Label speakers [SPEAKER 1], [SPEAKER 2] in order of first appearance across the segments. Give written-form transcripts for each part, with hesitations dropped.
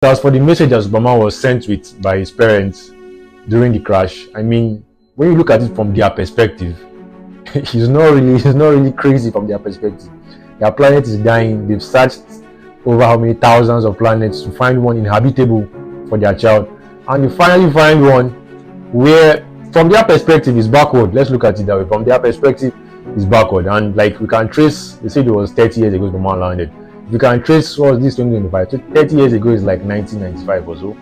[SPEAKER 1] As for the message that Superman was sent with by his parents during the crash, I mean, when you look at it from their perspective, he's not really crazy from their perspective. Their planet is dying. They've searched over how many thousands of planets to find one inhabitable for their child, and you finally find one where, from their perspective, is backward. Let's look at it that way. From their perspective, is backward, and like we can trace. They said it was 30 years ago the man landed. You can trace what was this 2025. 30 years ago is like 1995 or so.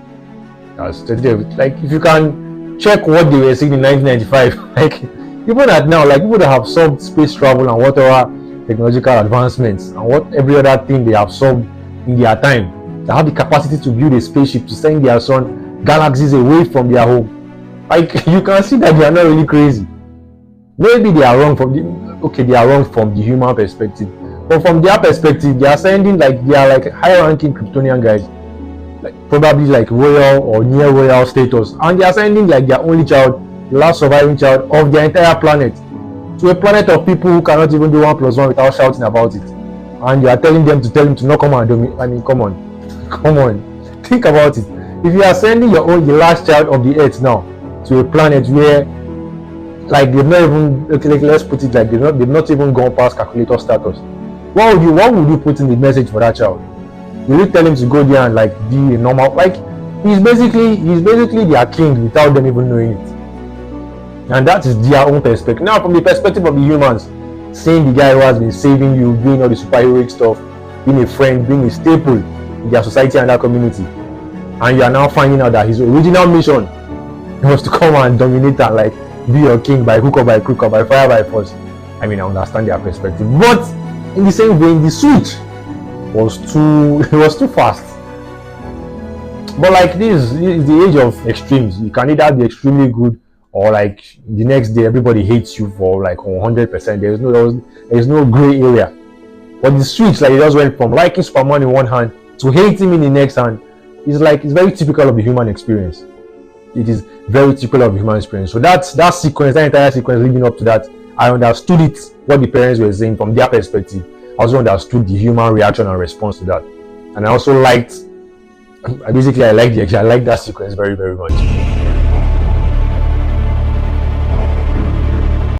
[SPEAKER 1] That's 30 years. Like if you can check what they were saying in 1995, like even at now, like people that have solved space travel and whatever technological advancements and what every other thing they have solved in their time, they have the capacity to build a spaceship to send their son galaxies away from their home. Like you can see that they are not really crazy. Maybe they are wrong from the human perspective. But from their perspective, they are sending like they are like high-ranking Kryptonian guys, like probably like royal or near royal status, and they are sending like their only child, the last surviving child of their entire planet, to a planet of people who cannot even do 1 + 1 without shouting about it. And you are telling them to not come and do me. I mean, come on, think about it. If you are sending the last child of the Earth now to a planet where, like they've not even, let's put it like they've not even gone past calculator status. What would you put in the message for that child? Will you tell him to go there and like be a normal, like he's basically their king without them even knowing it? And that is their own perspective. Now from the perspective of the humans, seeing the guy who has been saving you, doing all the superheroic stuff, being a friend, being a staple in their society and their community, and you are now finding out that his original mission was to come and dominate and like be your king by hook or by crook or by fire by force. I mean, I understand their perspective, but in the same vein, the switch was too fast. But like this is the age of extremes. You can either be extremely good or like the next day everybody hates you for like 100%. There is no gray area. But the switch, like it just went from liking Superman in one hand to hating him in the next hand, is like it's very typical of the human experience. It is very typical of the human experience. So that sequence, that entire sequence leading up to that, I understood it, what the parents were saying from their perspective. I also understood the human reaction and response to that. And I also liked, I liked that sequence very, very much.